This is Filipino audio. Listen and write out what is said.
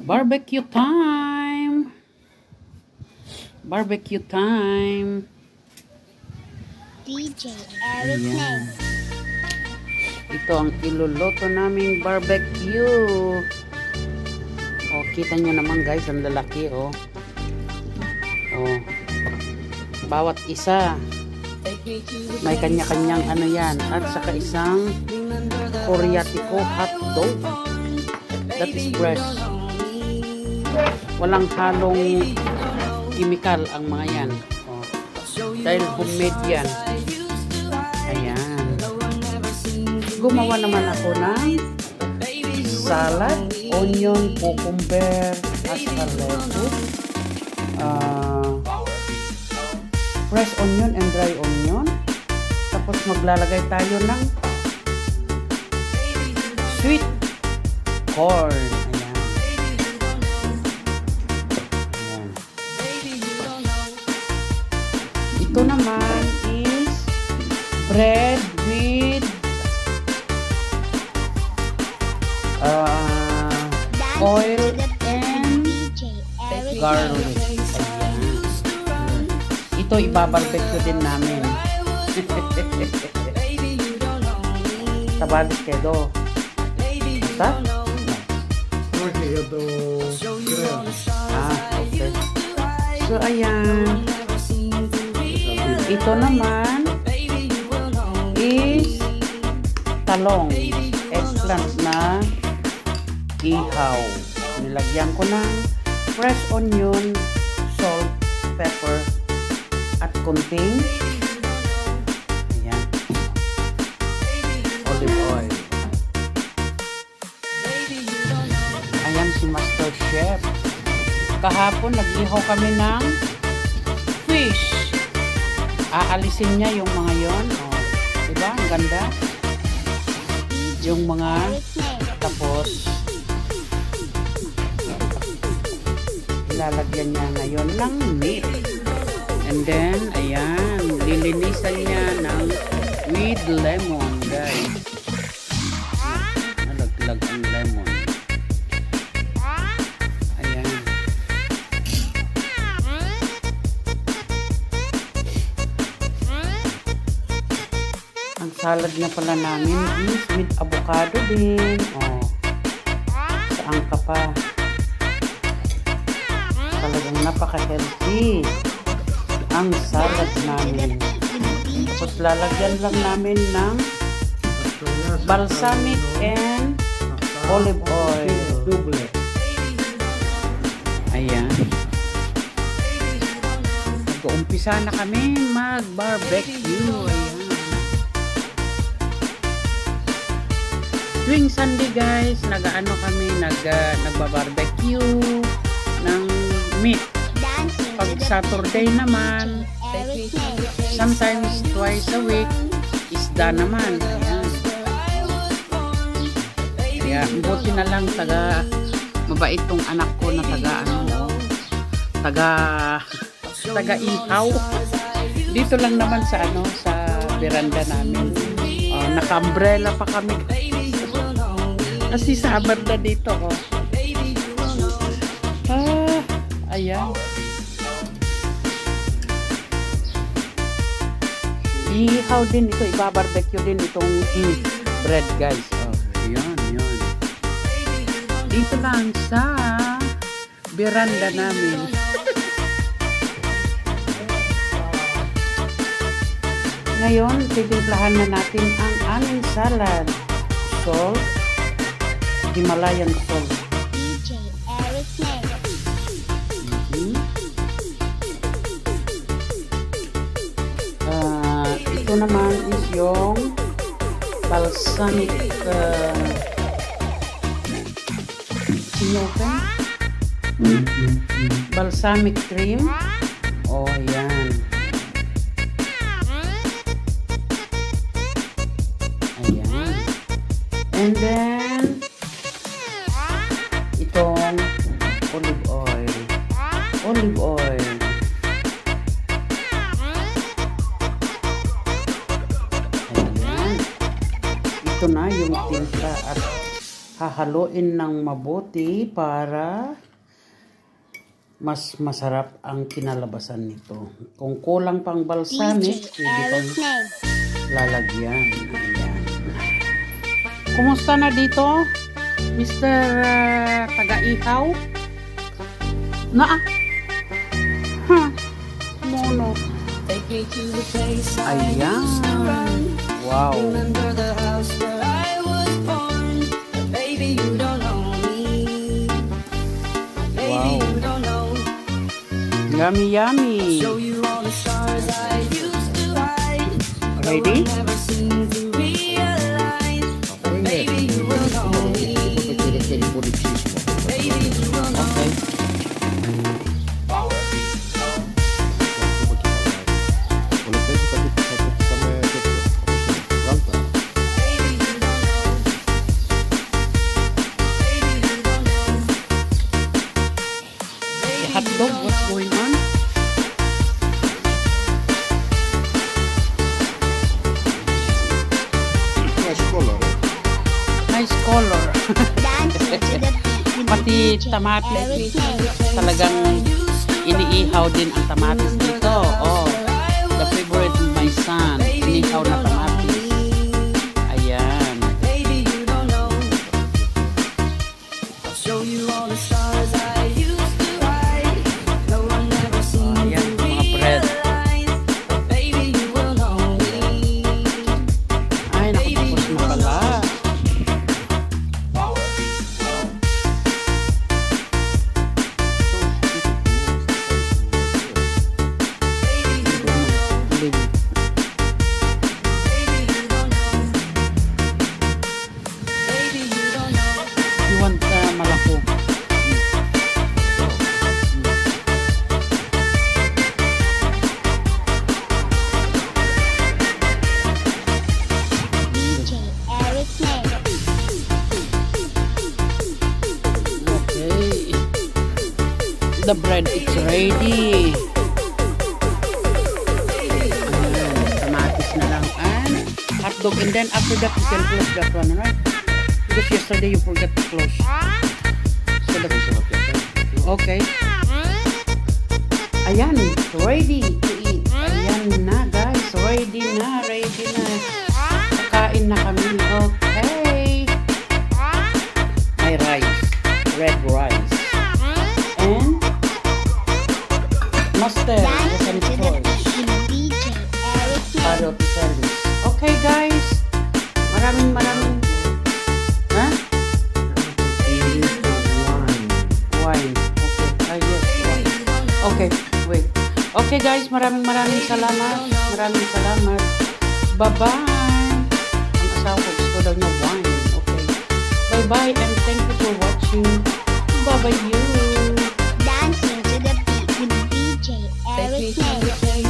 Barbecue time! Barbecue time! DJ Eric Name. Ito ang iluluto naming barbecue. O, kita nyo naman guys, ang lalaki o. O, bawat isa may kanya-kanyang ano yan. At saka isang Koreatico hotdog. That is fresh. Walang halong chemical ang mga yan. O, dahil homemade yan. Ayan. Gumawa naman ako ng salad, onion, cucumber, at saka lettuce. Fresh onion and dry onion. Tapos maglalagay tayo ng sweet corn. Ayan. Ayan. Ito naman is bread with oil and garlic. Ito ibabarbecue din namin. Tabalik kedo. Basta? Okay. So, ayan. Ito naman is talong. Eggplant na ihaw. Nilagyan ko ng fresh onion, salt, pepper, at kunting ayan, olive oil. Ayan si Master Chef. Kahapon nag-ihaw kami ng fish. Aalisin niya yung mga yon. Oh, diba? Ang ganda. Yung mga tapos ilalagyan niya ngayon ng meat. And then, ayan, lilinisan niya ng with lemon, guys. Nalaglag ang lemon. Ayan. Ang salad na pala namin is with avocado din. Oh, saan ka pa? Talagang napaka-healthy ang salad namin. Tapos lalagyan lang namin ng balsamic and olive oil. Ayan. Nag-uumpisa na kami mag-barbecue. Ayan. Tuwing Sunday guys, nag-ano kami, nagba-barbecue ng meat. Pag Saturday naman, sometimes twice a week, isda naman. Ayan. Kaya buti na lang mabait tong anak ko na taga ihaw. Dito lang naman sa veranda namin. Naka-umbrella pa kami. Kasi summer na dito. Ayan. Ihaw din ito, ibabarbecue din itong bread guys. Oh, ayan. Dito lang sa veranda namin. Ngayon, titimplahan na natin ang aming salad. Salt, Himalayan salt. DJ Eric Name. Ito naman is yung balsamic balsamic cream. Oh, yan. Ayan. And then itong olive oil. Ito na yung timpla at hahaluin ng mabuti para mas masarap ang kinalabasan nito. Kung kulang pang balsamic, DJ pwede pang Eric's name. lalagyan. Ayan. Kumusta na dito, Mr. Taga-ihaw? Na mono. Take me to the place I Ayan. used to run. Wow. Remember the house where I was born. But baby, you don't know me. Baby, Wow. you don't know. Yummy, yummy. Show you all the stars I used to hide. Ready? No one never seemed to realize. But baby, you will know me. Baby, you will know. Okay. Baby, you don't know. Baby, you don't know. Baby, Hotdog, what's going on? Nice color. Dancing to the beat with Pati DJ tamatis. Eric's name. Talagang iniihaw din ang tamatis dito. Oh, the favorite of my son. Iniihaw na tamatis. Ayan. baby, you don't know. I'll show you all the stars I used to hide. No one ever seemed Ayan, to mga bread. realize. But baby, you will know me. Ay, nakapapos na pala. Baby, you don't know. Baby. Baby, you don't know. Baby, you don't know. You want malako? DJ Eric's name. Okay. The bread is ready. Ayan, kamatis na lang and hotdog, and then after that you can close that one, right? Because yesterday you forgot to close. So okay. Ayan, ready to eat. Ayan na guys, ready na, ready na. Kakain na kami. Okay. May rice, red rice. And mustard, Dancing to the choice. beat with DJ Eric's name. Parrot service. Okay guys, maraming ha? Wine. Okay. Ay, yes, wine. Okay, wait. Okay guys, maraming salamat. Maraming salamat. Bye-bye. Ang asawa ko gusto daw niya wine. Okay. Bye-bye and thank you for watching. Bye-bye you. Dancing to the beat with DJ Take me Eric's to name. the place